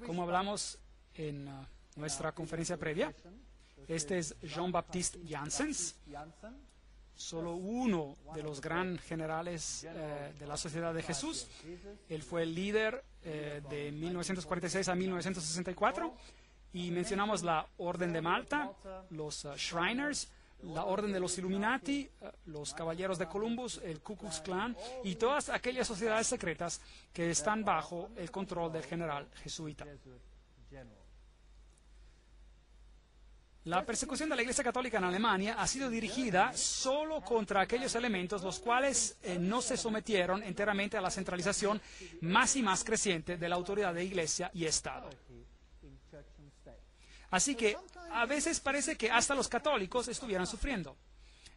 Como hablamos en nuestra conferencia previa, este es Jean-Baptiste Janssens, solo uno de los gran generales de la Sociedad de Jesús. Él fue el líder de 1946 a 1964 y mencionamos la Orden de Malta, los Shriners, la Orden de los Illuminati, los Caballeros de Columbus, el Ku Klux Klan y todas aquellas sociedades secretas que están bajo el control del general jesuita. La persecución de la Iglesia Católica en Alemania ha sido dirigida solo contra aquellos elementos los cuales no se sometieron enteramente a la centralización más y más creciente de la autoridad de Iglesia y Estado. Así que a veces parece que hasta los católicos estuvieran sufriendo,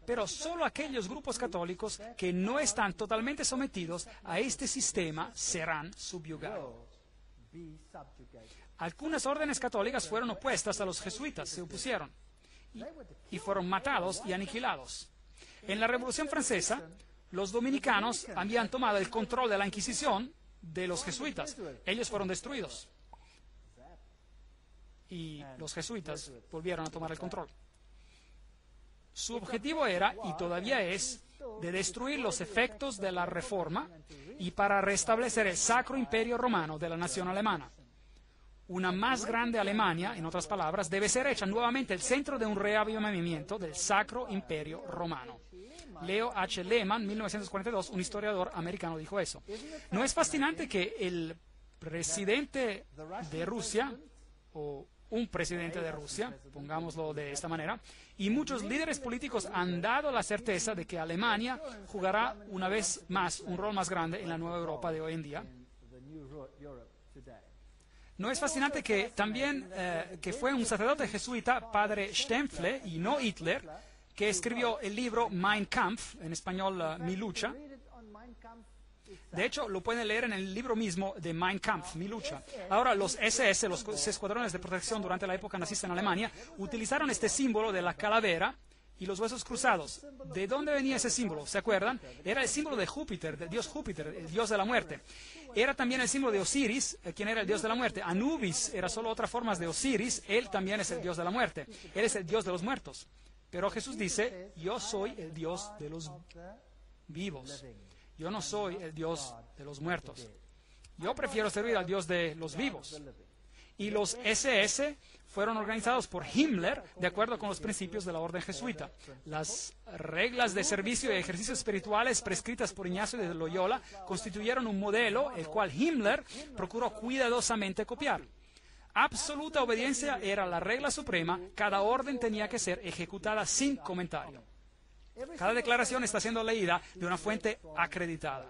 pero solo aquellos grupos católicos que no están totalmente sometidos a este sistema serán subyugados. Algunas órdenes católicas fueron opuestas a los jesuitas, se opusieron y fueron matados y aniquilados. En la Revolución Francesa, los dominicanos habían tomado el control de la Inquisición de los jesuitas. Ellos fueron destruidos y los jesuitas volvieron a tomar el control. Su objetivo era, y todavía es, de destruir los efectos de la Reforma y para restablecer el Sacro Imperio Romano de la nación alemana. Una más grande Alemania, en otras palabras, debe ser hecha nuevamente el centro de un reavivamiento del Sacro Imperio Romano. Leo H. Lehman, 1942, un historiador americano, dijo eso. ¿No es fascinante que el presidente de Rusia, o un presidente de Rusia, pongámoslo de esta manera, y muchos líderes políticos han dado la certeza de que Alemania jugará una vez más un rol más grande en la nueva Europa de hoy en día? ¿No es fascinante que también que fue un sacerdote jesuita, padre Stempfle, y no Hitler, que escribió el libro Mein Kampf, en español Mi lucha? De hecho, lo pueden leer en el libro mismo de Mein Kampf, Mi lucha. Ahora, los SS, los escuadrones de protección durante la época nazista en Alemania, utilizaron este símbolo de la calavera y los huesos cruzados. ¿De dónde venía ese símbolo? ¿Se acuerdan? Era el símbolo de Júpiter, del dios Júpiter, el dios de la muerte. Era también el símbolo de Osiris, quien era el dios de la muerte. Anubis era solo otra forma de Osiris, él también es el dios de la muerte. Él es el dios de los muertos. Pero Jesús dice, yo soy el Dios de los vivos. Yo no soy el Dios de los muertos. Yo prefiero servir al Dios de los vivos. Y los SS fueron organizados por Himmler de acuerdo con los principios de la orden jesuita. Las reglas de servicio y ejercicios espirituales prescritas por Ignacio de Loyola constituyeron un modelo el cual Himmler procuró cuidadosamente copiar. Absoluta obediencia era la regla suprema, cada orden tenía que ser ejecutada sin comentario. Cada declaración está siendo leída de una fuente acreditada.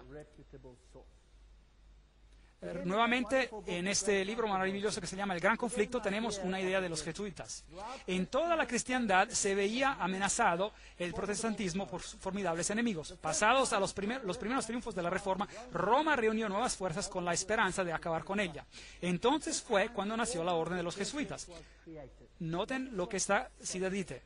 Nuevamente, en este libro maravilloso que se llama El Gran Conflicto, tenemos una idea de los jesuitas. En toda la cristiandad se veía amenazado el protestantismo por formidables enemigos. Pasados a los primeros triunfos de la Reforma, Roma reunió nuevas fuerzas con la esperanza de acabar con ella. Entonces fue cuando nació la Orden de los Jesuitas. Noten lo que esta cita dice.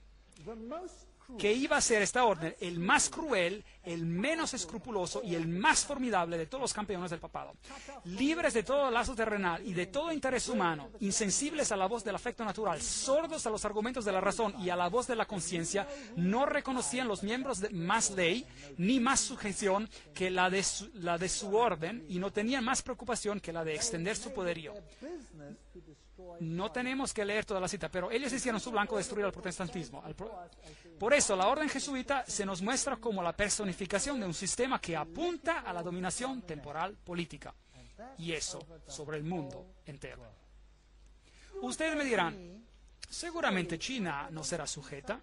Que iba a ser esta orden el más cruel, el menos escrupuloso y el más formidable de todos los campeones del papado. Libres de todo lazo terrenal y de todo interés humano, insensibles a la voz del afecto natural, sordos a los argumentos de la razón y a la voz de la conciencia, no reconocían los miembros más ley ni más sujeción que la de su orden y no tenían más preocupación que la de extender su poderío. No tenemos que leer toda la cita, pero ellos hicieron su blanco destruir al protestantismo. Por eso, la orden jesuita se nos muestra como la personificación de un sistema que apunta a la dominación temporal política, y eso sobre el mundo entero. Ustedes me dirán, seguramente China no será sujeta.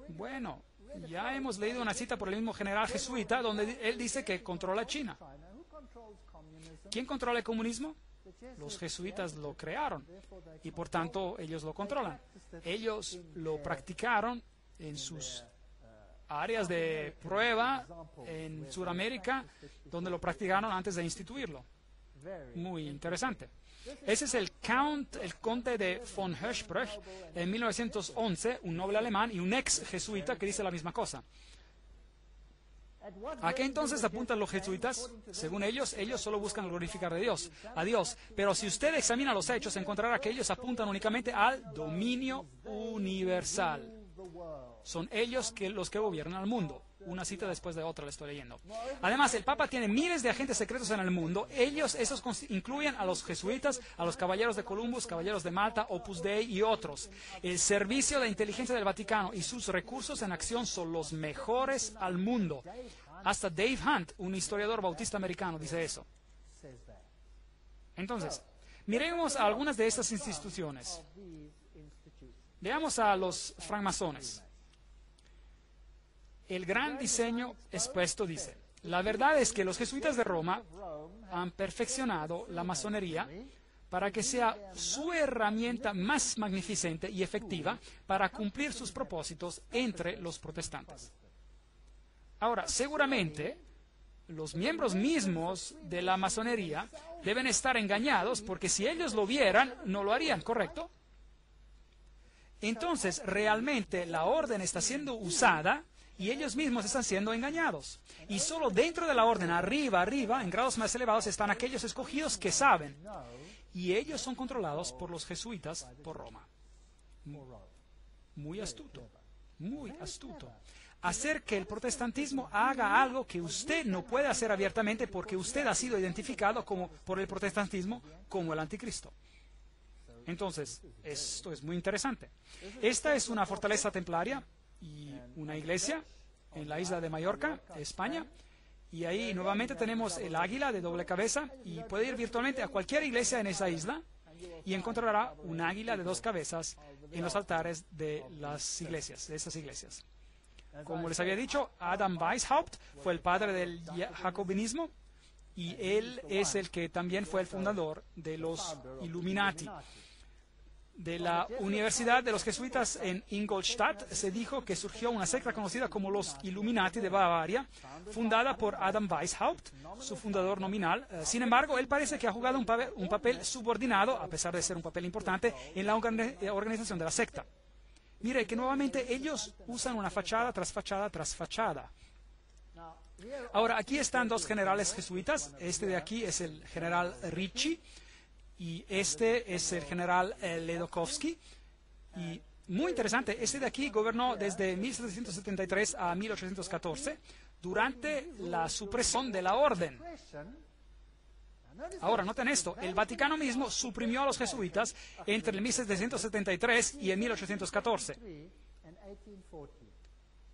Bueno, ya hemos leído una cita por el mismo general jesuita donde él dice que controla China. ¿Quién controla el comunismo? Los jesuitas lo crearon y por tanto ellos lo controlan. Ellos lo practicaron en sus áreas de prueba en Sudamérica, donde lo practicaron antes de instituirlo. Muy interesante. Ese es el conde de von Hirschsprung en 1911, un noble alemán y un ex jesuita que dice la misma cosa. ¿A qué entonces apuntan los jesuitas? Según ellos solo buscan glorificar a Dios. Pero si usted examina los hechos, encontrará que ellos apuntan únicamente al dominio universal. Son ellos los que gobiernan el mundo. Una cita después de otra le estoy leyendo. Además, el Papa tiene miles de agentes secretos en el mundo. Esos incluyen a los jesuitas, a los caballeros de Columbus, caballeros de Malta, Opus Dei y otros. El servicio de inteligencia del Vaticano y sus recursos en acción son los mejores al mundo. Hasta Dave Hunt, un historiador bautista americano, dice eso. Entonces, miremos a algunas de estas instituciones. Veamos a los francmasones. El gran diseño expuesto dice, la verdad es que los jesuitas de Roma han perfeccionado la masonería para que sea su herramienta más magnificente y efectiva para cumplir sus propósitos entre los protestantes. Ahora, seguramente, los miembros mismos de la masonería deben estar engañados porque si ellos lo vieran, no lo harían, ¿correcto? Entonces, realmente la orden está siendo usada y ellos mismos están siendo engañados. Y solo dentro de la orden, arriba, en grados más elevados, están aquellos escogidos que saben. Y ellos son controlados por los jesuitas por Roma. Muy astuto, muy astuto. Hacer que el protestantismo haga algo que usted no puede hacer abiertamente porque usted ha sido identificado por el protestantismo como el anticristo. Entonces, esto es muy interesante. Esta es una fortaleza templaria y una iglesia en la isla de Mallorca, España, y ahí nuevamente tenemos el águila de doble cabeza y puede ir virtualmente a cualquier iglesia en esa isla y encontrará un águila de dos cabezas en los altares de las iglesias, de esas iglesias. Como les había dicho, Adam Weishaupt fue el padre del jacobinismo y él es el que también fue el fundador de los Illuminati. De la Universidad de los Jesuitas en Ingolstadt se dijo que surgió una secta conocida como los Illuminati de Bavaria, fundada por Adam Weishaupt, su fundador nominal. Sin embargo, él parece que ha jugado un papel subordinado, a pesar de ser un papel importante, en la organización de la secta. Mire que nuevamente ellos usan una fachada tras fachada tras fachada. Ahora, aquí están dos generales jesuitas. Este de aquí es el general Ricci y este es el general Ledokowski. Y muy interesante, este de aquí gobernó desde 1773 a 1814 durante la supresión de la orden. Ahora, noten esto, el Vaticano mismo suprimió a los jesuitas entre el 1773 y el 1814.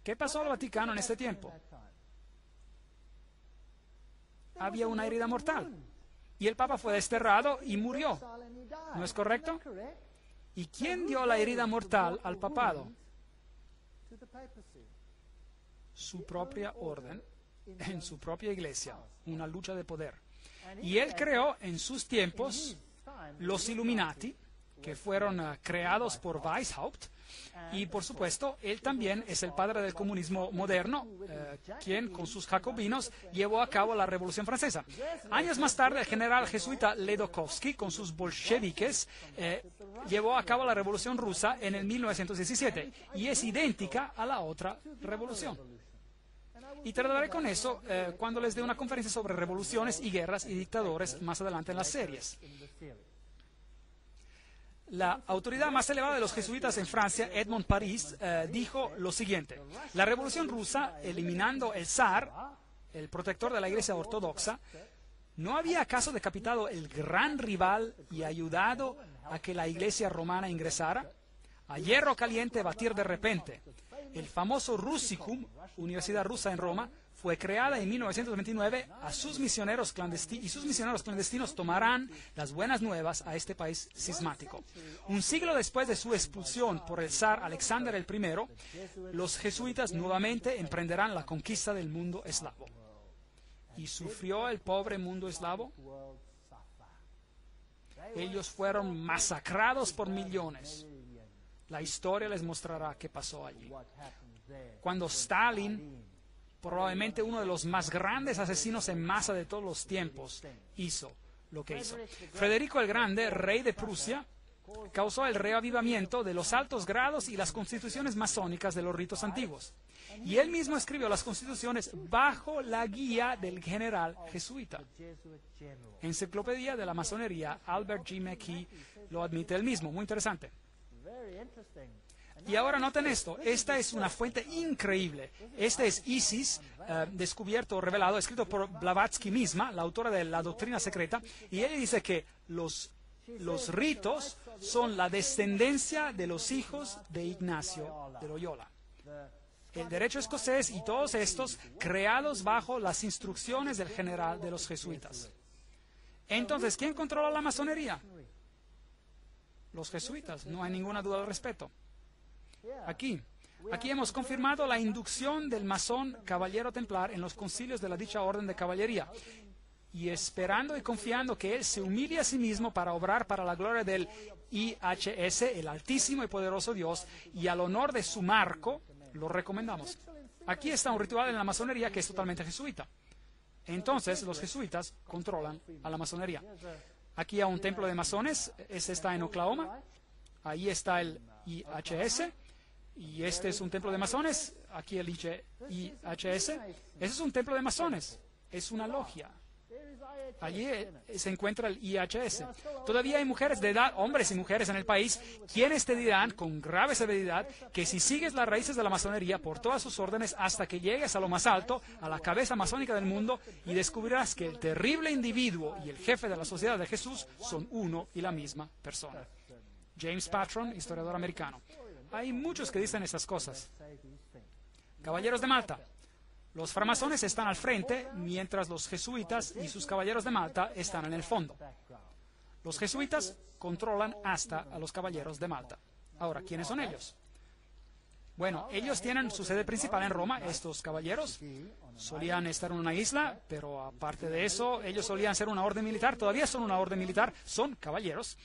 ¿Qué pasó al Vaticano en este tiempo? Había una herida mortal y el Papa fue desterrado y murió. ¿No es correcto? ¿Y quién dio la herida mortal al papado? Su propia orden, en su propia iglesia, una lucha de poder. Y él creó en sus tiempos los Illuminati, que fueron creados por Weishaupt, y por supuesto, él también es el padre del comunismo moderno, quien con sus jacobinos llevó a cabo la Revolución Francesa. Años más tarde, el general jesuita Ledochowski, con sus bolcheviques, llevó a cabo la Revolución Rusa en el 1917, y es idéntica a la otra revolución. Y trataré con eso cuando les dé una conferencia sobre revoluciones y guerras y dictadores más adelante en las series. La autoridad más elevada de los jesuitas en Francia, Edmond Paris, dijo lo siguiente: la Revolución Rusa, eliminando el zar, el protector de la Iglesia ortodoxa, ¿no había acaso decapitado el gran rival y ayudado a que la Iglesia romana ingresara? A hierro caliente batir de repente. El famoso Russicum, Universidad Rusa en Roma, fue creada en 1929 a sus misioneros clandestinos, y sus misioneros clandestinos tomarán las buenas nuevas a este país cismático. Un siglo después de su expulsión por el zar Alexander I, los jesuitas nuevamente emprenderán la conquista del mundo eslavo. ¿Y sufrió el pobre mundo eslavo? Ellos fueron masacrados por millones. La historia les mostrará qué pasó allí. Cuando Stalin, probablemente uno de los más grandes asesinos en masa de todos los tiempos, hizo lo que hizo. Federico el Grande, rey de Prusia, causó el reavivamiento de los altos grados y las constituciones masónicas de los ritos antiguos. Y él mismo escribió las constituciones bajo la guía del general jesuita. Enciclopedia de la Masonería, Albert G. McKee lo admite él mismo. Muy interesante. Y ahora noten esto, esta es una fuente increíble. Este es Isis, descubierto, revelado, escrito por Blavatsky misma, la autora de la doctrina secreta, y ella dice que los ritos son la descendencia de los hijos de Ignacio de Loyola. El derecho escocés y todos estos creados bajo las instrucciones del general de los jesuitas. Entonces, ¿quién controla la masonería? Los jesuitas, no hay ninguna duda al respecto. Aquí hemos confirmado la inducción del masón caballero templar en los concilios de la dicha orden de caballería, y esperando y confiando que él se humille a sí mismo para obrar para la gloria del IHS, el altísimo y poderoso Dios, y al honor de su marco, lo recomendamos. Aquí está un ritual en la masonería que es totalmente jesuita. Entonces, los jesuitas controlan a la masonería. Aquí hay un templo de masones, este está en Oklahoma, ahí está el IHS, y este es un templo de masones, aquí el IHS, ese es un templo de masones, es una logia. Allí se encuentra el IHS. Todavía hay mujeres de edad, hombres y mujeres en el país, quienes te dirán con grave severidad que si sigues las raíces de la masonería por todas sus órdenes hasta que llegues a lo más alto, a la cabeza masónica del mundo, y descubrirás que el terrible individuo y el jefe de la sociedad de Jesús son uno y la misma persona. James Patron, historiador americano. Hay muchos que dicen esas cosas. Caballeros de Malta. Los framasones están al frente, mientras los jesuitas y sus caballeros de Malta están en el fondo. Los jesuitas controlan hasta a los caballeros de Malta. Ahora, ¿quiénes son ellos? Bueno, ellos tienen su sede principal en Roma. Estos caballeros solían estar en una isla, pero aparte de eso, ellos solían ser una orden militar. Todavía son una orden militar, son caballeros.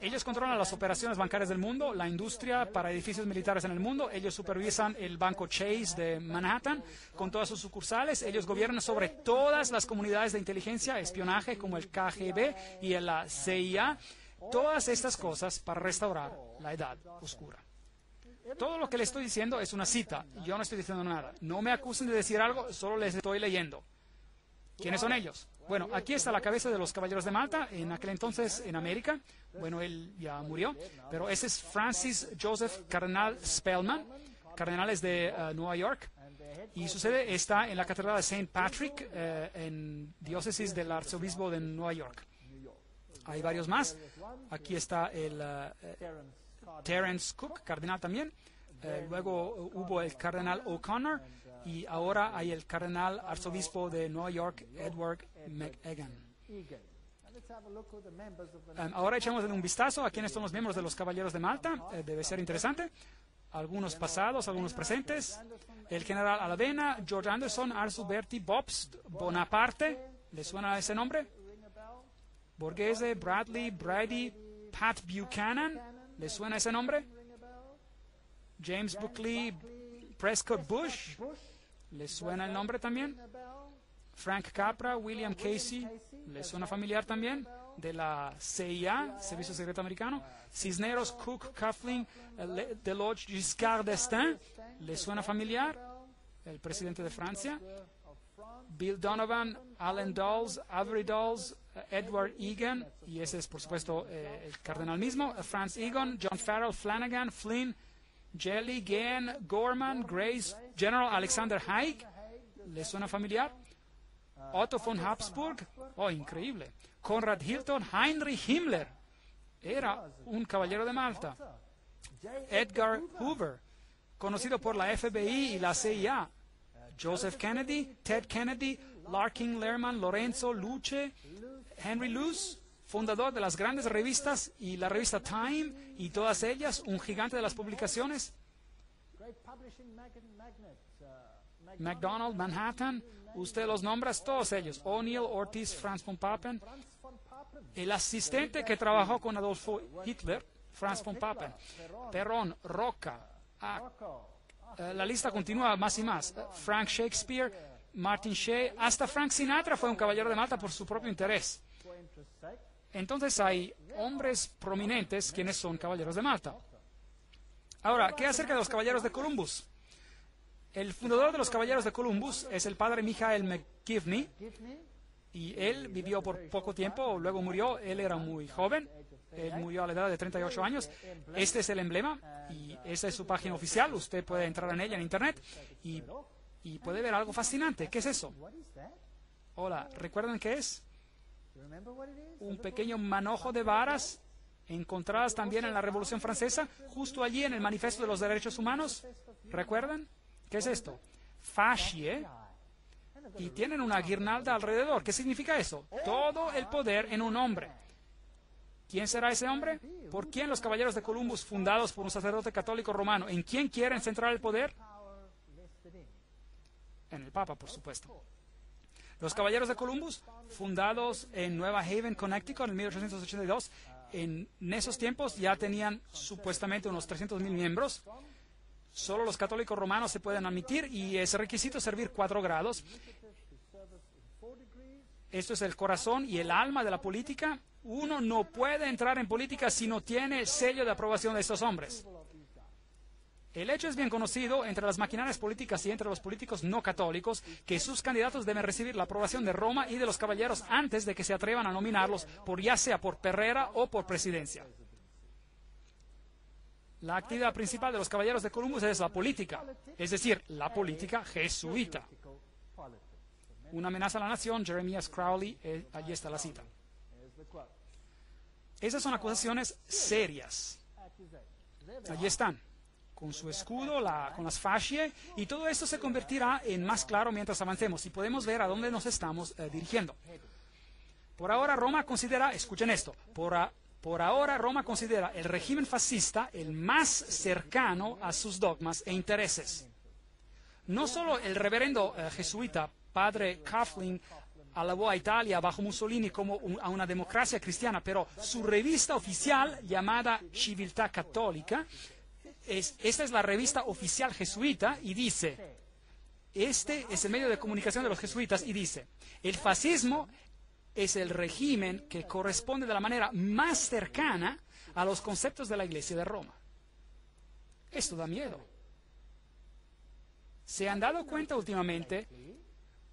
Ellos controlan las operaciones bancarias del mundo, la industria para edificios militares en el mundo. Ellos supervisan el banco Chase de Manhattan con todas sus sucursales. Ellos gobiernan sobre todas las comunidades de inteligencia, espionaje como el KGB y la CIA. Todas estas cosas para restaurar la Edad Oscura. Todo lo que les estoy diciendo es una cita. Yo no estoy diciendo nada. No me acusen de decir algo, solo les estoy leyendo. ¿Quiénes son ellos? Bueno, aquí está la cabeza de los caballeros de Malta, en aquel entonces en América. Bueno, él ya murió, pero ese es Francis Joseph Cardenal Spellman, cardenales de Nueva York, y su sede está en la Catedral de St. Patrick, en diócesis del arzobispo de Nueva York. Hay varios más. Aquí está el Terence Cook, cardenal también. Luego hubo el cardenal O'Connor, y ahora hay el cardenal arzobispo de Nueva York, Edward McEgan. Ahora echamos un vistazo a quiénes son los miembros de los Caballeros de Malta. Debe ser interesante. Algunos pasados, algunos presentes. El general Alavena, George Anderson, Arthur Bertie, Bobst, Bonaparte, ¿Le suena ese nombre? Borghese, Bradley, Brady, Pat Buchanan. ¿Le suena ese nombre? James Buckley, Prescott Bush. ¿Le suena el nombre también? Frank Capra, William Casey. ¿Le suena familiar también? De la CIA, Servicio Secreto Americano. Cisneros, Cook, Coughlin, Deloge, Giscard d'Estaing. ¿Le suena familiar? El presidente de Francia. Bill Donovan, Alan Dulles, Avery Dulles, Edward Egan, y ese es por supuesto el cardenal mismo, Franz Egon, John Farrell, Flanagan, Flynn, Jelly, Gann, Gorman, Grace, General Alexander Haig. ¿Le suena familiar? Otto von Habsburg, oh, increíble. Conrad Hilton, Heinrich Himmler, era un caballero de Malta. Edgar Hoover, conocido por la FBI y la CIA. Joseph Kennedy, Ted Kennedy, Larkin Lerman, Lorenzo Luce, Henry Luce, fundador de las grandes revistas y la revista Time y todas ellas, un gigante de las publicaciones. McDonald, Manhattan, usted los nombra, todos ellos. O'Neill, Ortiz, Franz von Papen. El asistente que trabajó con Adolfo Hitler, Franz von Papen. Perón, Roca. La lista continúa más y más. Frank Shakespeare, Martin Shea, hasta Frank Sinatra fue un caballero de Malta por su propio interés. Entonces hay hombres prominentes quienes son caballeros de Malta. Ahora, ¿qué acerca de los caballeros de Columbus? El fundador de los caballeros de Columbus es el padre Michael McGivney, y él vivió por poco tiempo, luego murió. Él era muy joven, él murió a la edad de 38 años. Este es el emblema y esa es su página oficial. Usted puede entrar en ella en internet y puede ver algo fascinante. ¿Qué es eso? Hola, ¿recuerdan qué es? Un pequeño manojo de varas encontradas también en la Revolución Francesa, justo allí en el Manifiesto de los Derechos Humanos. ¿Recuerdan? ¿Qué es esto? Fascie. Y tienen una guirnalda alrededor. ¿Qué significa eso? Todo el poder en un hombre. ¿Quién será ese hombre? ¿Por quién los caballeros de Columbus, fundados por un sacerdote católico romano? ¿En quién quieren centrar el poder? En el Papa, por supuesto. Los caballeros de Columbus, fundados en Nueva Haven, Connecticut, en 1882, en esos tiempos ya tenían supuestamente unos 300,000 miembros. Solo los católicos romanos se pueden admitir y ese requisito es servir 4 grados. Esto es el corazón y el alma de la política. Uno no puede entrar en política si no tiene el sello de aprobación de estos hombres. El hecho es bien conocido entre las maquinarias políticas y entre los políticos no católicos que sus candidatos deben recibir la aprobación de Roma y de los caballeros antes de que se atrevan a nominarlos, ya sea por perrera o por presidencia. La actividad principal de los caballeros de Columbus es la política, es decir, la política jesuita. Una amenaza a la nación, Jeremias Crowley, allí está la cita. Esas son acusaciones serias. Allí están, con su escudo, con las fascie, y todo esto se convertirá en más claro mientras avancemos y podemos ver a dónde nos estamos dirigiendo. Por ahora Roma considera, escuchen esto, por ahora Roma considera el régimen fascista el más cercano a sus dogmas e intereses. No solo el reverendo jesuita padre Coughlin alabó a Italia bajo Mussolini como a una democracia cristiana, pero su revista oficial llamada Civiltà Cattolica, esta es la revista oficial jesuita y dice, este es el medio de comunicación de los jesuitas y dice, el fascismo es el régimen que corresponde de la manera más cercana a los conceptos de la Iglesia de Roma. Esto da miedo. ¿Se han dado cuenta últimamente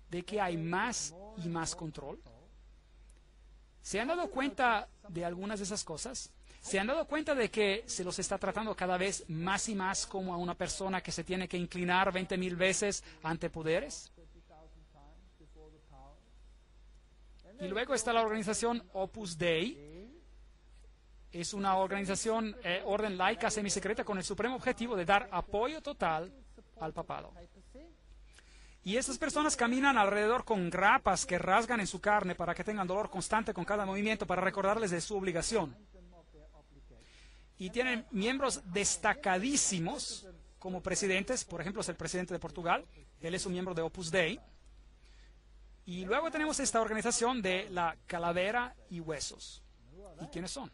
de que hay más y más control? ¿Se han dado cuenta de algunas de esas cosas? ¿Se han dado cuenta de que se los está tratando cada vez más y más como a una persona que se tiene que inclinar 20,000 veces ante poderes? Y luego está la organización Opus Dei. Es una organización, orden laica semisecreta con el supremo objetivo de dar apoyo total al papado. Y estas personas caminan alrededor con grapas que rasgan en su carne para que tengan dolor constante con cada movimiento para recordarles de su obligación. Y tienen miembros destacadísimos como presidentes. Por ejemplo, es el presidente de Portugal. Él es un miembro de Opus Dei. Y luego tenemos esta organización de la Calavera y Huesos. ¿Y quiénes son?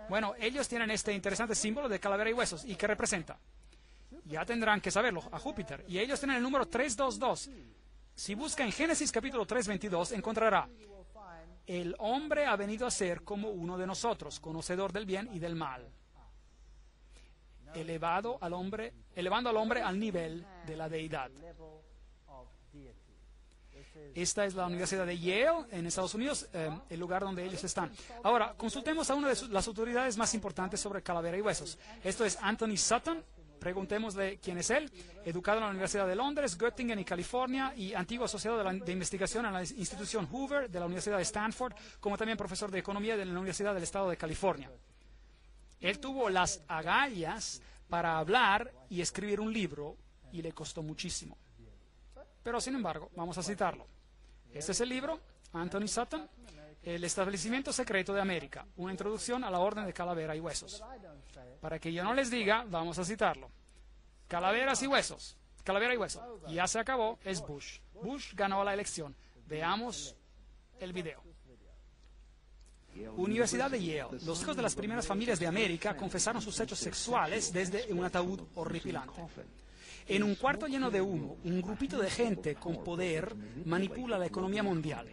Bueno, ellos tienen este interesante símbolo de calavera y huesos. ¿Y qué representa? Ya tendrán que saberlo, a Júpiter. Y ellos tienen el número 322. Si busca en Génesis capítulo 3:22, encontrará: el hombre ha venido a ser como uno de nosotros, conocedor del bien y del mal. Elevando al hombre al nivel de la deidad. Esta es la Universidad de Yale, en Estados Unidos, el lugar donde ellos están. Ahora, consultemos a una de las autoridades más importantes sobre calavera y huesos. Esto es Anthony Sutton. Preguntémosle quién es él. Educado en la Universidad de Londres, Göttingen y California, y antiguo asociado de investigación en la institución Hoover de la Universidad de Stanford, como también profesor de economía de la Universidad del Estado de California. Él tuvo las agallas para hablar y escribir un libro, y le costó muchísimo. Pero, sin embargo, vamos a citarlo. Este es el libro, Anthony Sutton, El establecimiento secreto de América, una introducción a la orden de calavera y huesos. Para que yo no les diga, vamos a citarlo. Calaveras y huesos, calavera y hueso. Y ya se acabó, es Bush. Bush ganó la elección. Veamos el video. Universidad de Yale. Los hijos de las primeras familias de América confesaron sus hechos sexuales desde un ataúd horripilante. En un cuarto lleno de humo, un grupito de gente con poder manipula la economía mundial.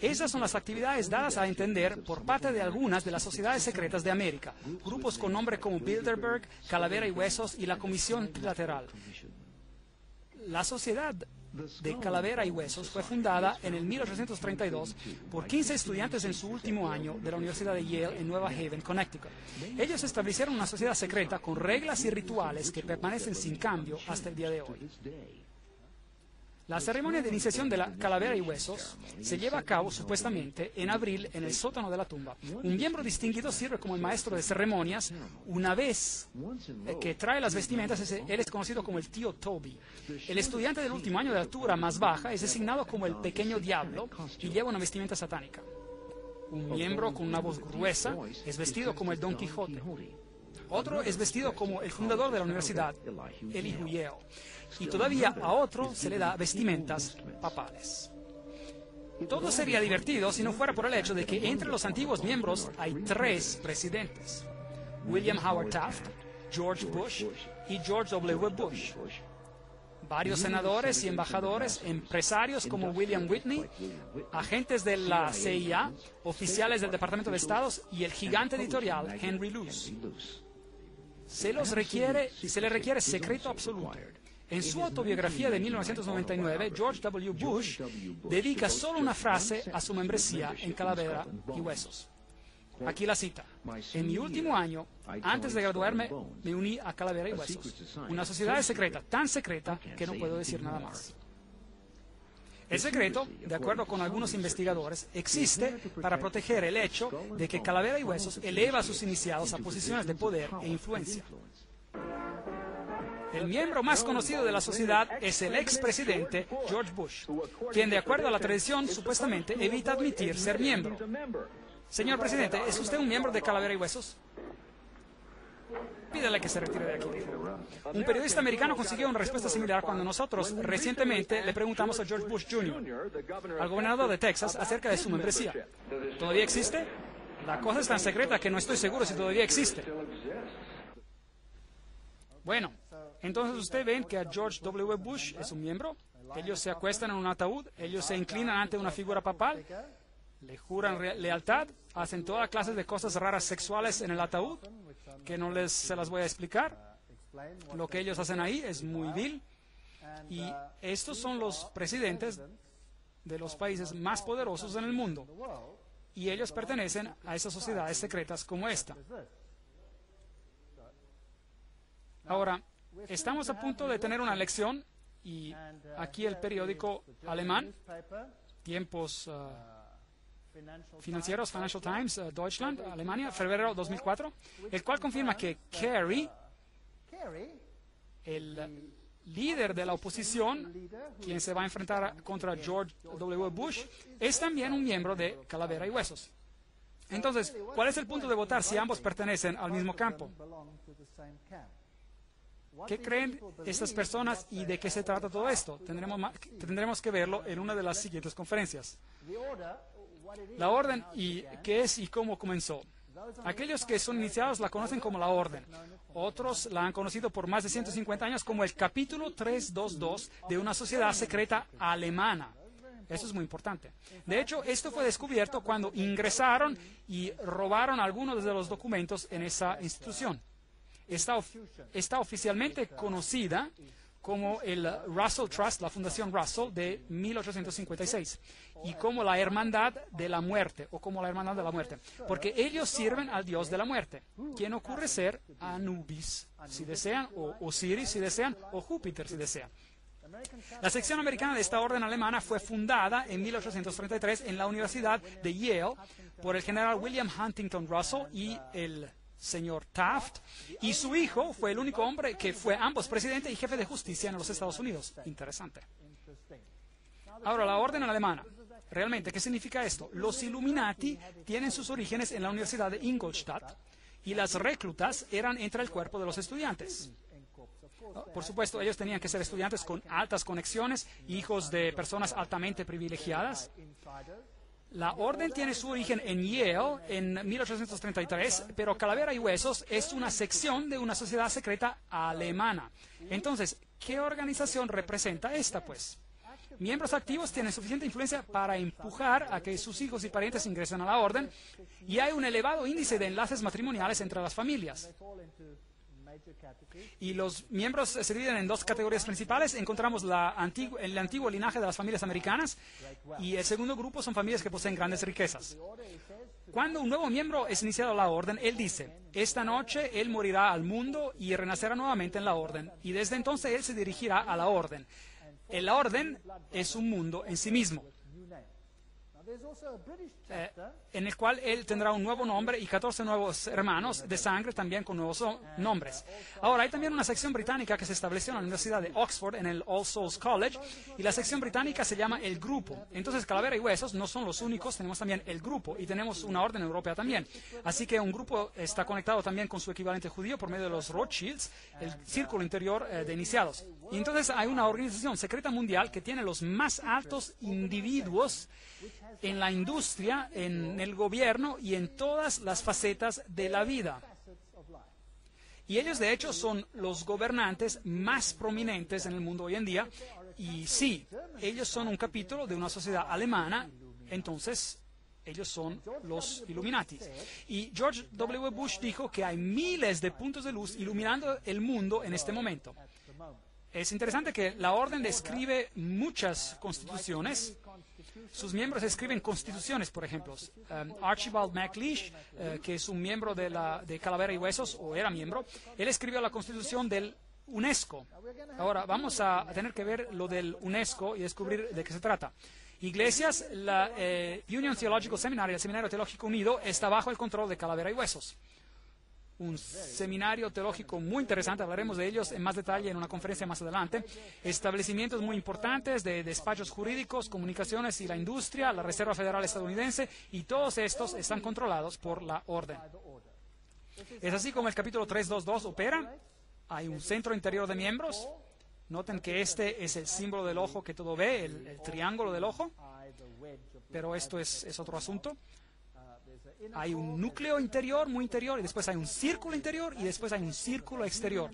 Esas son las actividades dadas a entender por parte de algunas de las sociedades secretas de América, grupos con nombre como Bilderberg, Calavera y Huesos y la Comisión Trilateral. La sociedad de Calavera y Huesos fue fundada en el 1832 por 15 estudiantes en su último año de la Universidad de Yale en Nueva Haven, Connecticut. Ellos establecieron una sociedad secreta con reglas y rituales que permanecen sin cambio hasta el día de hoy. La ceremonia de iniciación de la Calavera y Huesos se lleva a cabo supuestamente en abril en el sótano de la tumba. Un miembro distinguido sirve como el maestro de ceremonias. Una vez que trae las vestimentas, él es conocido como el tío Toby. El estudiante del último año de altura más baja es designado como el pequeño diablo y lleva una vestimenta satánica. Un miembro con una voz gruesa es vestido como el Don Quijote. Otro es vestido como el fundador de la universidad, Elihu Yale. Y todavía a otro se le da vestimentas papales. Todo sería divertido si no fuera por el hecho de que entre los antiguos miembros hay 3 presidentes: William Howard Taft, George Bush y George W. Bush. Varios senadores y embajadores, empresarios como William Whitney, agentes de la CIA, oficiales del Departamento de Estado y el gigante editorial Henry Luce. Se le requiere secreto absoluto. En su autobiografía de 1999, George W. Bush dedica solo una frase a su membresía en Calavera y Huesos. Aquí la cita: en mi último año, antes de graduarme, me uní a Calavera y Huesos, una sociedad secreta, tan secreta que no puedo decir nada más. El secreto, de acuerdo con algunos investigadores, existe para proteger el hecho de que Calavera y Huesos eleva a sus iniciados a posiciones de poder e influencia. El miembro más conocido de la sociedad es el expresidente George Bush, quien, de acuerdo a la tradición, supuestamente evita admitir ser miembro. Señor presidente, ¿es usted un miembro de Calavera y Huesos? Pídale que se retire de aquí. Un periodista americano consiguió una respuesta similar cuando nosotros recientemente le preguntamos a George Bush Jr., al gobernador de Texas, acerca de su membresía. ¿Todavía existe? La cosa es tan secreta que no estoy seguro si todavía existe. Bueno, entonces ustedes ven que a George W. Bush es un miembro. Ellos se acuestan en un ataúd, ellos se inclinan ante una figura papal, le juran lealtad, hacen toda clase de cosas raras sexuales en el ataúd, que no se las voy a explicar. Lo que ellos hacen ahí es muy vil. Y estos son los presidentes de los países más poderosos en el mundo. Y ellos pertenecen a esas sociedades secretas como esta. Ahora, estamos a punto de tener una elección y aquí el periódico alemán, Tiempos Financieros, Financial Times, Deutschland, Alemania, febrero 2004, el cual confirma que Kerry, el líder de la oposición, quien se va a enfrentar contra George W. Bush, es también un miembro de Calavera y Huesos. Entonces, ¿cuál es el punto de votar si ambos pertenecen al mismo campo? ¿Qué creen estas personas y de qué se trata todo esto? Tendremos que verlo en una de las siguientes conferencias. La orden y qué es y cómo comenzó. Aquellos que son iniciados la conocen como la orden. Otros la han conocido por más de 150 años como el capítulo 322 de una sociedad secreta alemana. Eso es muy importante. De hecho, esto fue descubierto cuando ingresaron y robaron algunos de los documentos en esa institución. Está oficialmente conocida como el Russell Trust, la Fundación Russell de 1856, y como la Hermandad de la Muerte, o como la Hermandad de la Muerte, porque ellos sirven al Dios de la Muerte, quien ocurre ser Anubis, si desean, o Osiris, si desean, o Júpiter, si desean. La sección americana de esta orden alemana fue fundada en 1833 en la Universidad de Yale por el general William Huntington Russell y el señor Taft, y su hijo fue el único hombre que fue ambos presidente y jefe de justicia en los Estados Unidos. Interesante. Ahora, la orden alemana. Realmente, ¿qué significa esto? Los Illuminati tienen sus orígenes en la Universidad de Ingolstadt y las reclutas eran entre el cuerpo de los estudiantes. Por supuesto, ellos tenían que ser estudiantes con altas conexiones, hijos de personas altamente privilegiadas. La orden tiene su origen en Yale en 1833, pero Calavera y Huesos es una sección de una sociedad secreta alemana. Entonces, ¿qué organización representa esta, pues? Miembros activos tienen suficiente influencia para empujar a que sus hijos y parientes ingresen a la orden, y hay un elevado índice de enlaces matrimoniales entre las familias. Y los miembros se dividen en dos categorías principales. Encontramos el antiguo linaje de las familias americanas y el segundo grupo son familias que poseen grandes riquezas. Cuando un nuevo miembro es iniciado a la orden, él dice, esta noche él morirá al mundo y renacerá nuevamente en la orden. Y desde entonces él se dirigirá a la orden. La orden es un mundo en sí mismo, en el cual él tendrá un nuevo nombre y 14 nuevos hermanos de sangre también con nuevos nombres. Ahora, hay también una sección británica que se estableció en la Universidad de Oxford, en el All Souls College, y la sección británica se llama el Grupo. Entonces, Calavera y Huesos no son los únicos, tenemos también el Grupo, y tenemos una orden europea también. Así que un grupo está conectado también con su equivalente judío por medio de los Rothschilds, el círculo interior de iniciados. Y entonces hay una organización secreta mundial que tiene los más altos individuos en la industria, en el gobierno y en todas las facetas de la vida. Y ellos, de hecho, son los gobernantes más prominentes en el mundo hoy en día. Y sí, ellos son un capítulo de una sociedad alemana, entonces ellos son los Illuminati. Y George W. Bush dijo que hay miles de puntos de luz iluminando el mundo en este momento. Es interesante que la orden describe muchas constituciones. Sus miembros escriben constituciones, por ejemplo. Archibald MacLeish, que es un miembro de Calavera y Huesos, o era miembro, él escribió la constitución del UNESCO. Ahora, vamos a tener que ver lo del UNESCO y descubrir de qué se trata. Iglesias, la Union Theological Seminary, el Seminario Teológico Unido, está bajo el control de Calavera y Huesos. Un seminario teológico muy interesante, hablaremos de ellos en más detalle en una conferencia más adelante. Establecimientos muy importantes de despachos jurídicos, comunicaciones y la industria, la Reserva Federal estadounidense, y todos estos están controlados por la orden. Es así como el capítulo 322 opera. Hay un centro interior de miembros. Noten que este es el símbolo del ojo que todo ve, el triángulo del ojo, pero esto es otro asunto. Hay un núcleo interior, muy interior, y después hay un círculo interior, y después hay un círculo exterior.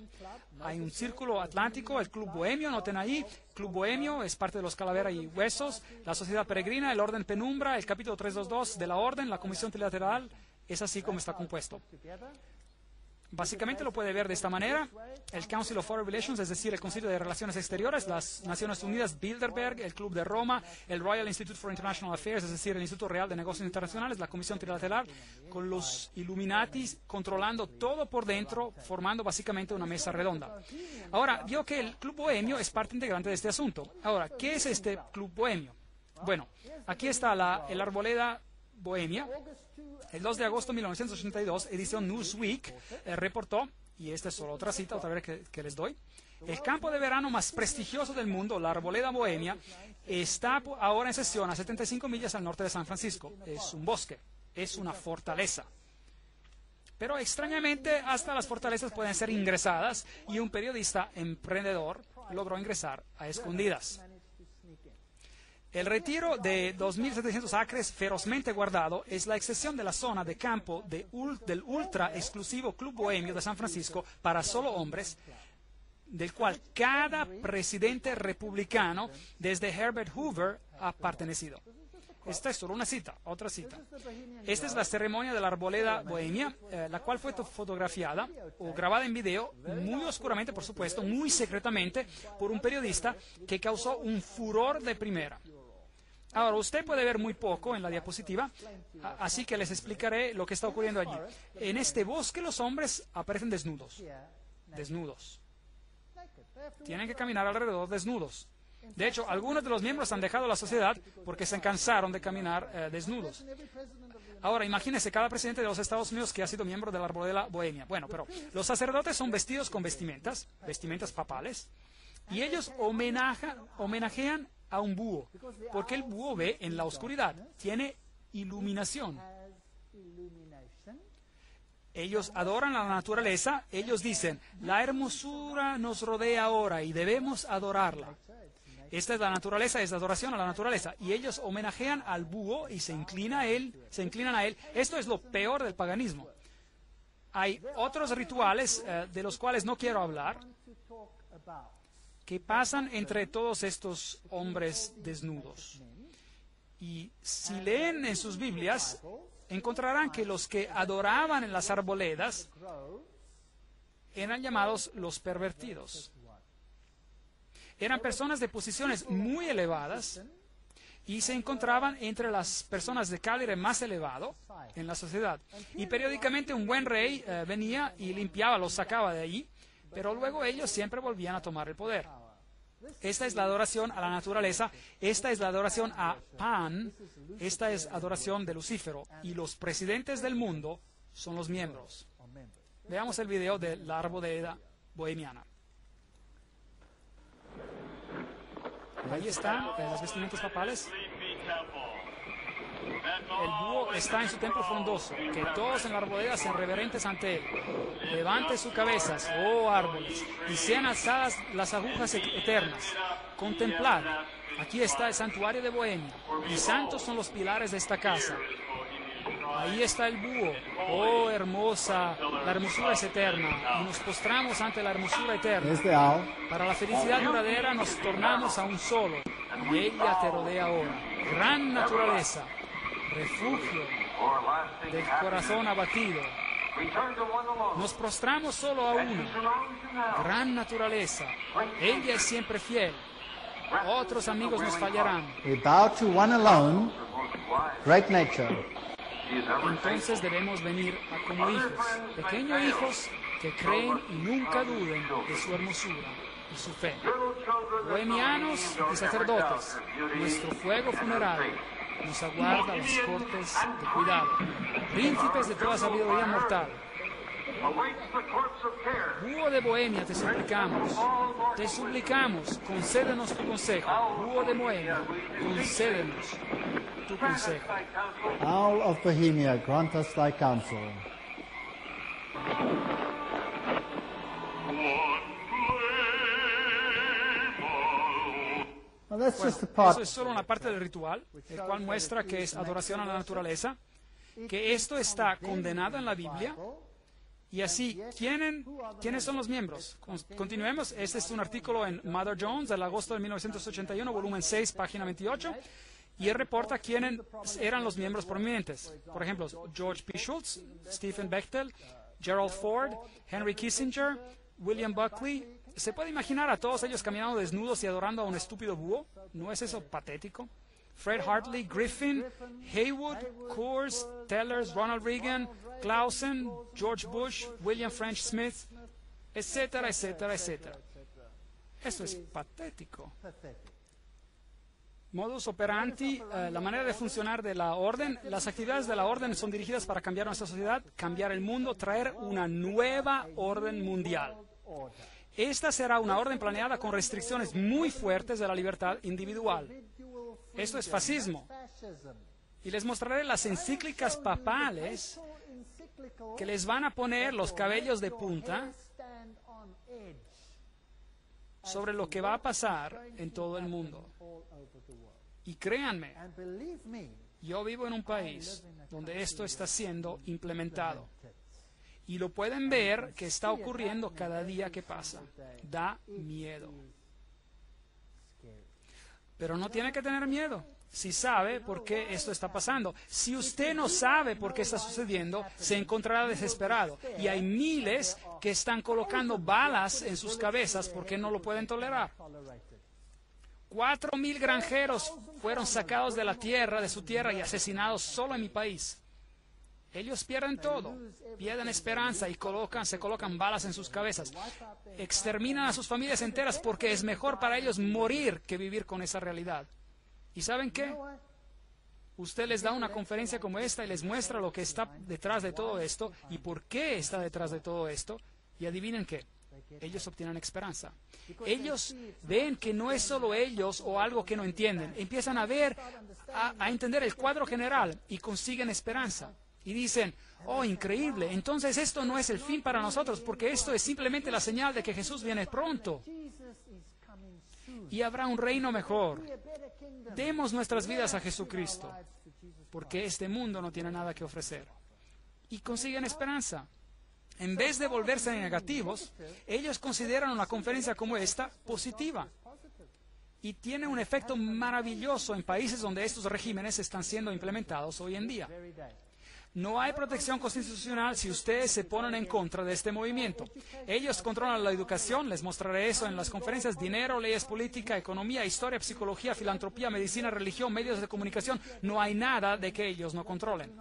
Hay un círculo atlántico, el Club Bohemio, noten ahí, Club Bohemio es parte de los Calavera y Huesos, la Sociedad Peregrina, el Orden Penumbra, el capítulo 322 de la Orden, la Comisión Trilateral, es así como está compuesto. Básicamente lo puede ver de esta manera. El Council of Foreign Relations, es decir, el Concilio de Relaciones Exteriores, las Naciones Unidas, Bilderberg, el Club de Roma, el Royal Institute for International Affairs, es decir, el Instituto Real de Negocios Internacionales, la Comisión Trilateral, con los Illuminati controlando todo por dentro, formando básicamente una mesa redonda. Ahora, vio que el Club Bohemio es parte integrante de este asunto. Ahora, ¿qué es este Club Bohemio? Bueno, aquí está el Arboleda Bohemia. El 2 de agosto de 1982, edición Newsweek reportó, y esta es solo otra cita, otra vez que les doy, el campo de verano más prestigioso del mundo, la Arboleda Bohemia, está ahora en sesión a 75 millas al norte de San Francisco. Es un bosque, es una fortaleza. Pero extrañamente hasta las fortalezas pueden ser ingresadas y un periodista emprendedor logró ingresar a escondidas. El retiro de 2.700 acres ferozmente guardado es la excepción de la zona de campo del ultra exclusivo Club Bohemio de San Francisco para solo hombres, del cual cada presidente republicano desde Herbert Hoover ha pertenecido. Esta es solo una cita, otra cita. Esta es la ceremonia de la arboleda bohemia, la cual fue fotografiada o grabada en video, muy oscuramente, por supuesto, muy secretamente, por un periodista que causó un furor de primera. Ahora, usted puede ver muy poco en la diapositiva, así que les explicaré lo que está ocurriendo allí. En este bosque los hombres aparecen desnudos. Desnudos. Tienen que caminar alrededor desnudos. De hecho, algunos de los miembros han dejado la sociedad porque se cansaron de caminar desnudos. Ahora, imagínense cada presidente de los Estados Unidos que ha sido miembro de la arboleda bohemia. Bueno, pero los sacerdotes son vestidos con vestimentas papales, y ellos homenajean a un búho, porque el búho ve en la oscuridad, tiene iluminación. Ellos adoran a la naturaleza, ellos dicen, la hermosura nos rodea ahora y debemos adorarla. Esta es la naturaleza, es la adoración a la naturaleza. Y ellos homenajean al búho y se inclinan a él. Esto es lo peor del paganismo. Hay otros rituales de los cuales no quiero hablar, que pasan entre todos estos hombres desnudos. Y si leen en sus Biblias, encontrarán que los que adoraban en las arboledas eran llamados los pervertidos. Eran personas de posiciones muy elevadas y se encontraban entre las personas de calibre más elevado en la sociedad. Y periódicamente un buen rey venía y limpiaba, los sacaba de allí, pero luego ellos siempre volvían a tomar el poder. Esta es la adoración a la naturaleza, esta es la adoración a Pan, esta es adoración de Lucífero, y los presidentes del mundo son los miembros. Veamos el video de la arboleda bohemiana. Ahí están las vestimentas papales. El búho está en su templo frondoso, que todos en la arboleda sean reverentes ante él. Levante sus cabezas, oh árboles, y sean alzadas las agujas eternas. Contemplad, aquí está el santuario de Bohemia, y santos son los pilares de esta casa. Ahí está el búho, oh hermosa, la hermosura es eterna, y nos postramos ante la hermosura eterna. Para la felicidad duradera nos tornamos a un solo, y ella te rodea ahora. Gran naturaleza, refugio del corazón abatido. Nos prostramos solo a uno. Gran naturaleza, ella es siempre fiel. Otros amigos nos fallarán. We bow to one alone, great nature. Entonces debemos venir a como hijos, pequeños hijos que creen y nunca duden de su hermosura y su fe. Bohemianos y sacerdotes, nuestro fuego funeral nos aguarda a las cortes de cuidado. Príncipes de toda sabiduría mortal, búho de Bohemia, te suplicamos, concédenos tu consejo. Búho de Bohemia, concédenos tu consejo. Owl of Bohemia, grant us thy counsel. Well, that's just the part. Eso es solo una parte del ritual, el cual muestra que es adoración a la naturaleza, que esto está condenado en la Biblia. Y así, ¿quiénes son los miembros? Continuemos. Este es un artículo en Mother Jones del agosto de 1981, volumen 6, página 28, y él reporta quiénes eran los miembros prominentes. Por ejemplo, George P. Schultz, Stephen Bechtel, Gerald Ford, Henry Kissinger, William Buckley. ¿Se puede imaginar a todos ellos caminando desnudos y adorando a un estúpido búho? ¿No es eso patético? Fred Hartley, Griffin, Haywood, Coors, Tellers, Ronald Reagan, Clausen, George Bush, William French Smith, etcétera, etcétera, etcétera. Esto es patético. Modus operandi, la manera de funcionar de la orden. Las actividades de la orden son dirigidas para cambiar nuestra sociedad, cambiar el mundo, traer una nueva orden mundial. Esta será una orden planeada con restricciones muy fuertes de la libertad individual. Esto es fascismo. Y les mostraré las encíclicas papales que les van a poner los cabellos de punta sobre lo que va a pasar en todo el mundo. Y créanme, yo vivo en un país donde esto está siendo implementado. Y lo pueden ver que está ocurriendo cada día que pasa. Da miedo. Pero no tiene que tener miedo si sabe por qué esto está pasando. Si usted no sabe por qué está sucediendo, se encontrará desesperado. Y hay miles que están colocando balas en sus cabezas porque no lo pueden tolerar. 4,000 granjeros fueron sacados de la tierra, de su tierra, y asesinados solo en mi país. Ellos pierden todo, pierden esperanza y se colocan balas en sus cabezas. Exterminan a sus familias enteras porque es mejor para ellos morir que vivir con esa realidad. ¿Y saben qué? Usted les da una conferencia como esta y les muestra lo que está detrás de todo esto y por qué está detrás de todo esto. Y adivinen qué, ellos obtienen esperanza. Ellos ven que no es solo ellos o algo que no entienden. Empiezan a ver, a entender el cuadro general y consiguen esperanza. Y dicen, oh, increíble, entonces esto no es el fin para nosotros, porque esto es simplemente la señal de que Jesús viene pronto. Y habrá un reino mejor. Demos nuestras vidas a Jesucristo, porque este mundo no tiene nada que ofrecer. Y consiguen esperanza. En vez de volverse negativos, ellos consideran una conferencia como esta positiva. Y tiene un efecto maravilloso en países donde estos regímenes están siendo implementados hoy en día. No hay protección constitucional si ustedes se ponen en contra de este movimiento. Ellos controlan la educación, les mostraré eso en las conferencias, dinero, leyes políticas, economía, historia, psicología, filantropía, medicina, religión, medios de comunicación. No hay nada de que ellos no controlen.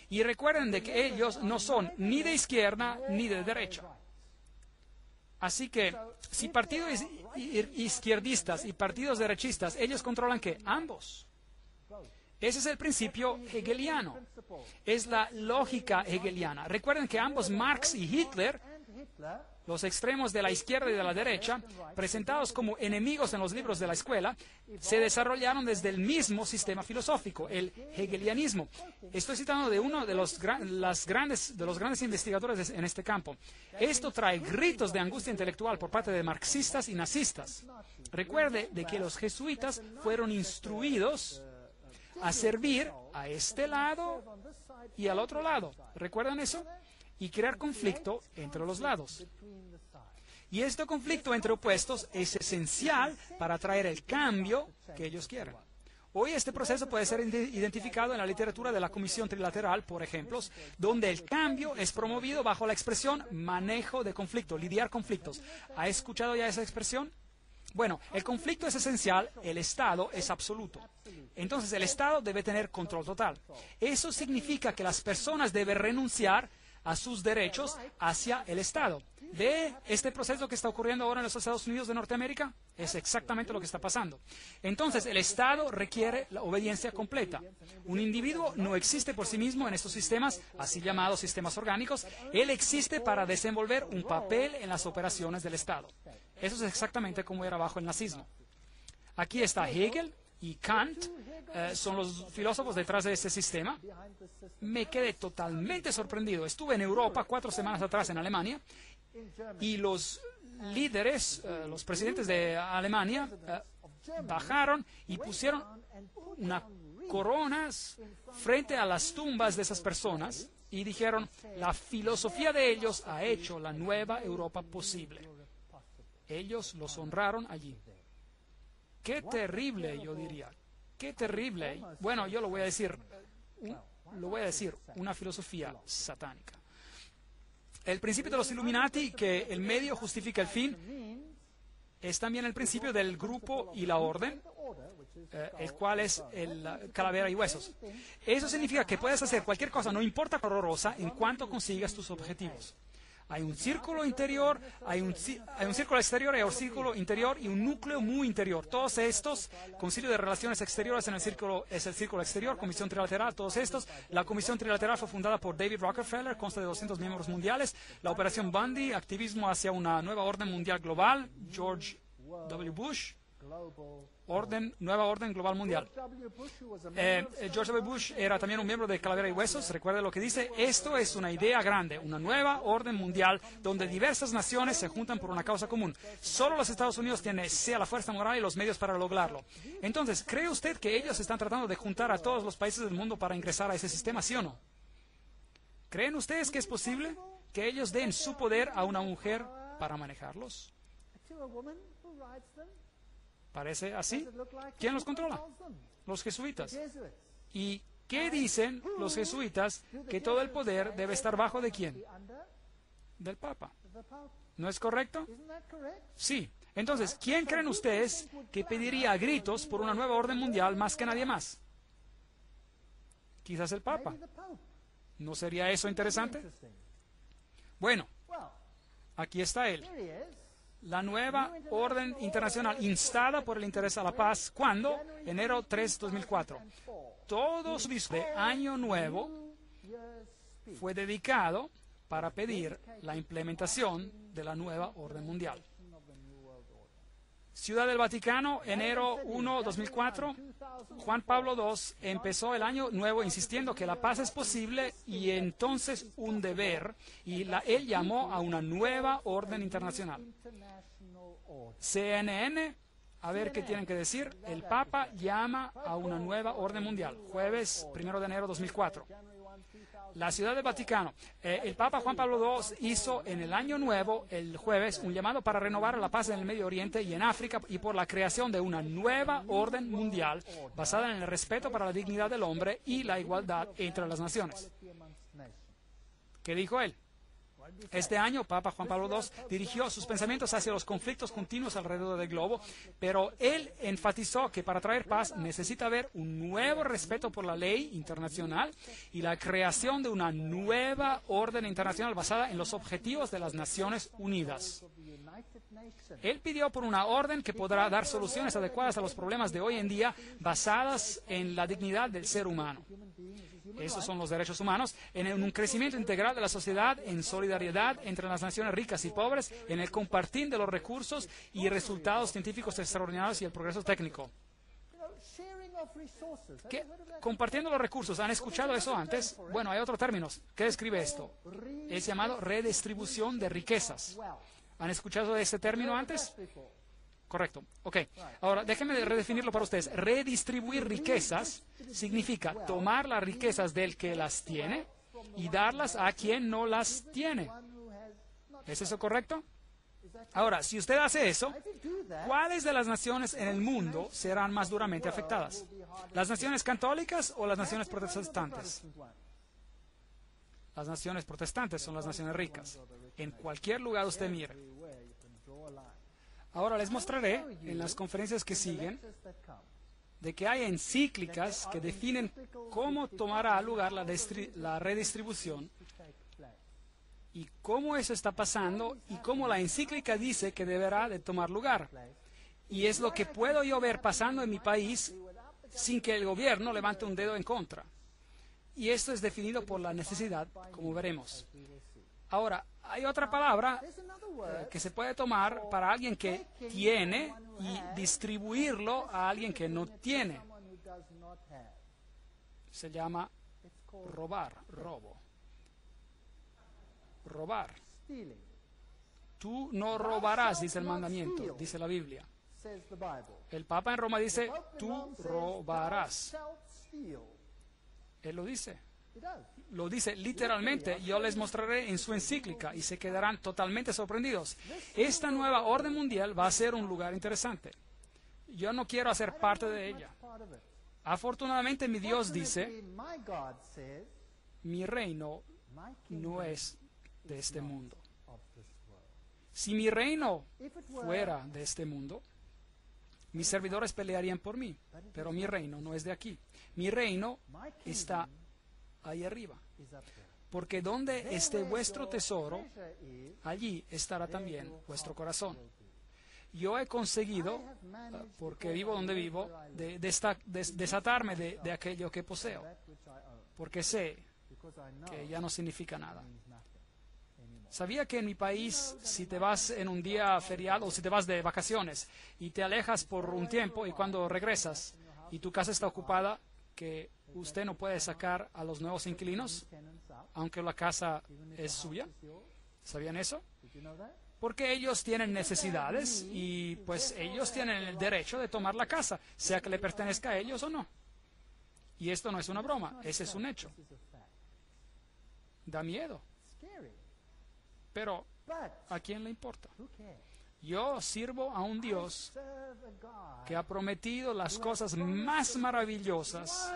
Y recuerden de que ellos no son ni de izquierda ni de derecha. Así que, si partidos izquierdistas y partidos derechistas, ellos controlan ¿qué? Ambos. Ese es el principio hegeliano. Es la lógica hegeliana. Recuerden que ambos, Marx y Hitler, los extremos de la izquierda y de la derecha, presentados como enemigos en los libros de la escuela, se desarrollaron desde el mismo sistema filosófico, el hegelianismo. Estoy citando de uno de los grandes investigadores en este campo. Esto trae gritos de angustia intelectual por parte de marxistas y nazistas. Recuerde de que los jesuitas fueron instruidos a servir a este lado y al otro lado. ¿Recuerdan eso? Y crear conflicto entre los lados. Y este conflicto entre opuestos es esencial para traer el cambio que ellos quieren. Hoy este proceso puede ser identificado en la literatura de la Comisión Trilateral, por ejemplo, donde el cambio es promovido bajo la expresión manejo de conflicto, lidiar conflictos. ¿Ha escuchado ya esa expresión? Bueno, el conflicto es esencial, el Estado es absoluto. Entonces, el Estado debe tener control total. Eso significa que las personas deben renunciar a sus derechos hacia el Estado. ¿Ve este proceso que está ocurriendo ahora en los Estados Unidos de Norteamérica? Es exactamente lo que está pasando. Entonces, el Estado requiere la obediencia completa. Un individuo no existe por sí mismo en estos sistemas, así llamados sistemas orgánicos. Él existe para desenvolver un papel en las operaciones del Estado. Eso es exactamente como era bajo el nazismo. Aquí está Hegel y Kant, son los filósofos detrás de este sistema. Me quedé totalmente sorprendido. Estuve en Europa 4 semanas atrás en Alemania y los líderes, los presidentes de Alemania, bajaron y pusieron unas coronas frente a las tumbas de esas personas y dijeron, la filosofía de ellos ha hecho la nueva Europa posible. Ellos los honraron allí. Qué terrible, yo diría. Qué terrible. Bueno, yo lo voy a decir, una filosofía satánica. El principio de los Illuminati, que el medio justifica el fin, es también el principio del grupo y la orden, el cual es el calavera y huesos. Eso significa que puedes hacer cualquier cosa, no importa cuán horrorosa, en cuanto consigas tus objetivos. Hay un círculo interior, hay un círculo exterior, hay un círculo interior y un núcleo muy interior. Todos estos, Concilio de Relaciones Exteriores es el círculo exterior, Comisión Trilateral, todos estos. La Comisión Trilateral fue fundada por David Rockefeller, consta de 200 miembros mundiales. La Operación Bundy, activismo hacia una nueva orden mundial global, George W. Bush. Nueva orden global mundial. George W. Bush era también un miembro de Calavera y Huesos. Recuerde lo que dice: esto es una idea grande, una nueva orden mundial donde diversas naciones se juntan por una causa común. Solo los Estados Unidos tienen sea la fuerza moral y los medios para lograrlo. Entonces, ¿cree usted que ellos están tratando de juntar a todos los países del mundo para ingresar a ese sistema, sí o no? ¿Creen ustedes que es posible que ellos den su poder a una mujer para manejarlos? ¿Parece así? ¿Quién los controla? Los jesuitas. ¿Y qué dicen los jesuitas? Que todo el poder debe estar bajo ¿de quién? Del Papa. ¿No es correcto? Sí. Entonces, ¿quién creen ustedes que pediría a gritos por una nueva orden mundial más que nadie más? Quizás el Papa. ¿No sería eso interesante? Bueno, aquí está él. La nueva orden internacional instada por el interés a la paz. ¿Cuándo? Enero 3, 2004. Todo su discurso de Año Nuevo fue dedicado para pedir la implementación de la nueva orden mundial. Ciudad del Vaticano, enero 1, 2004. Juan Pablo II empezó el año nuevo insistiendo que la paz es posible y entonces un deber, y él llamó a una nueva orden internacional. CNN, a ver qué tienen que decir. El Papa llama a una nueva orden mundial, jueves 1 de enero 2004. La Ciudad del Vaticano. El Papa Juan Pablo II hizo en el Año Nuevo, el jueves, un llamado para renovar la paz en el Medio Oriente y en África y por la creación de una nueva orden mundial basada en el respeto para la dignidad del hombre y la igualdad entre las naciones. ¿Qué dijo él? Este año, Papa Juan Pablo II dirigió sus pensamientos hacia los conflictos continuos alrededor del globo, pero él enfatizó que para traer paz necesita haber un nuevo respeto por la ley internacional y la creación de una nueva orden internacional basada en los objetivos de las Naciones Unidas. Él pidió por una orden que podrá dar soluciones adecuadas a los problemas de hoy en día basadas en la dignidad del ser humano. Esos son los derechos humanos, en un crecimiento integral de la sociedad, en solidaridad entre las naciones ricas y pobres, en el compartir de los recursos y resultados científicos extraordinarios y el progreso técnico. Compartiendo los recursos, ¿han escuchado eso antes? Bueno, hay otro término que describe esto. Es llamado redistribución de riquezas. ¿Han escuchado de ese término antes? Correcto. Ok. Ahora, déjenme redefinirlo para ustedes. Redistribuir riquezas significa tomar las riquezas del que las tiene y darlas a quien no las tiene. ¿Es eso correcto? Ahora, si usted hace eso, ¿cuáles de las naciones en el mundo serán más duramente afectadas? ¿Las naciones católicas o las naciones protestantes? Las naciones protestantes son las naciones ricas. En cualquier lugar usted mire. Ahora les mostraré en las conferencias que siguen de que hay encíclicas que definen cómo tomará lugar la redistribución y cómo eso está pasando y cómo la encíclica dice que deberá de tomar lugar. Y es lo que puedo yo ver pasando en mi país sin que el gobierno levante un dedo en contra. Y esto es definido por la necesidad, como veremos. Ahora, hay otra palabra que se puede tomar para alguien que tiene y distribuirlo a alguien que no tiene. Se llama robar, robo. Robar. Tú no robarás, dice el mandamiento, dice la Biblia. El Papa en Roma dice, tú robarás. Él lo dice. Lo dice literalmente. Yo les mostraré en su encíclica y se quedarán totalmente sorprendidos. Esta nueva orden mundial va a ser un lugar interesante. Yo no quiero hacer parte de ella. Afortunadamente mi Dios dice, mi reino no es de este mundo. Si mi reino fuera de este mundo, mis servidores pelearían por mí, pero mi reino no es de aquí. Mi reino está ahí arriba. Porque donde esté vuestro tesoro, allí estará también vuestro corazón. Yo he conseguido, porque vivo donde vivo, desatarme de aquello que poseo, porque sé que ya no significa nada. ¿Sabía que en mi país, si te vas en un día feriado o si te vas de vacaciones y te alejas por un tiempo y cuando regresas y tu casa está ocupada, que usted no puede sacar a los nuevos inquilinos, aunque la casa es suya? ¿Sabían eso? Porque ellos tienen necesidades y pues ellos tienen el derecho de tomar la casa, sea que le pertenezca a ellos o no. Y esto no es una broma, ese es un hecho. Da miedo. Pero, ¿a quién le importa? Yo sirvo a un Dios que ha prometido las cosas más maravillosas,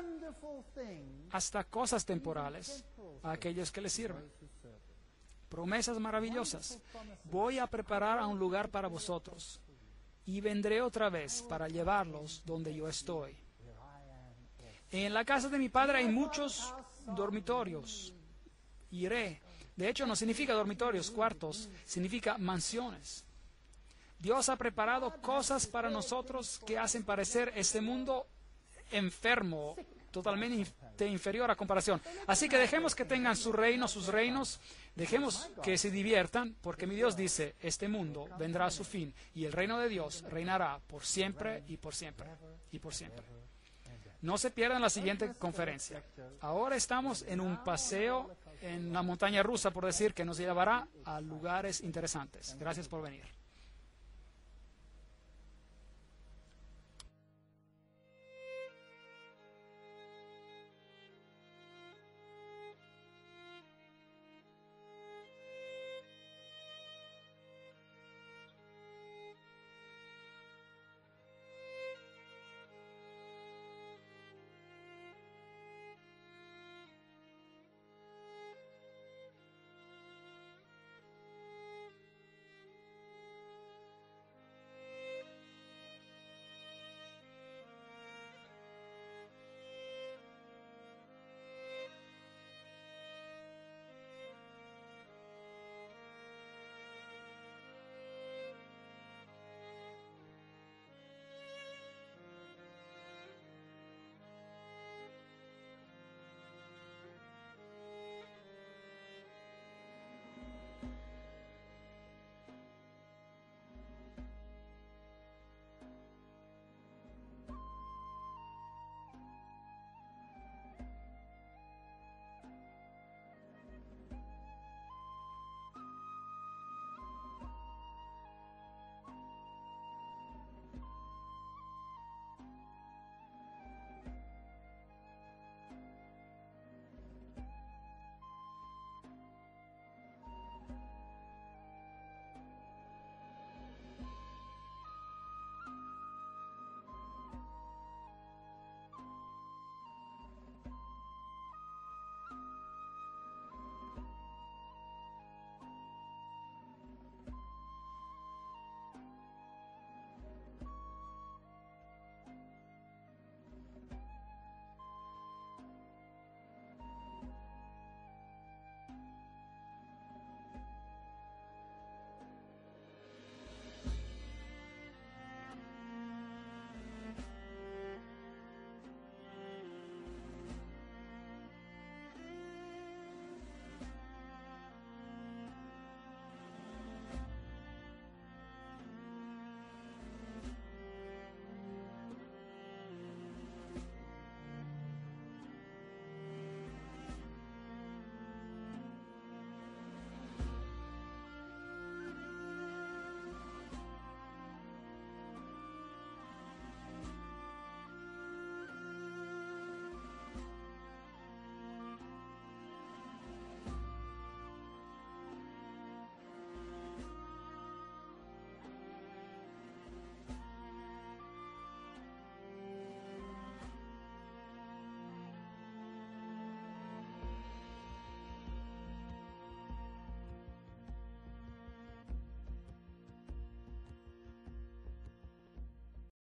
hasta cosas temporales, a aquellos que le sirven. Promesas maravillosas. Voy a preparar a un lugar para vosotros y vendré otra vez para llevarlos donde yo estoy. En la casa de mi Padre hay muchos dormitorios. Iré. De hecho, no significa dormitorios, cuartos, significa mansiones. Dios ha preparado cosas para nosotros que hacen parecer este mundo enfermo, totalmente inferior a comparación. Así que dejemos que tengan su reino, sus reinos, dejemos que se diviertan, porque mi Dios dice, este mundo vendrá a su fin y el reino de Dios reinará por siempre y por siempre y por siempre. No se pierdan la siguiente conferencia. Ahora estamos en un paseo en la montaña rusa, por decir, que nos llevará a lugares interesantes. Gracias por venir.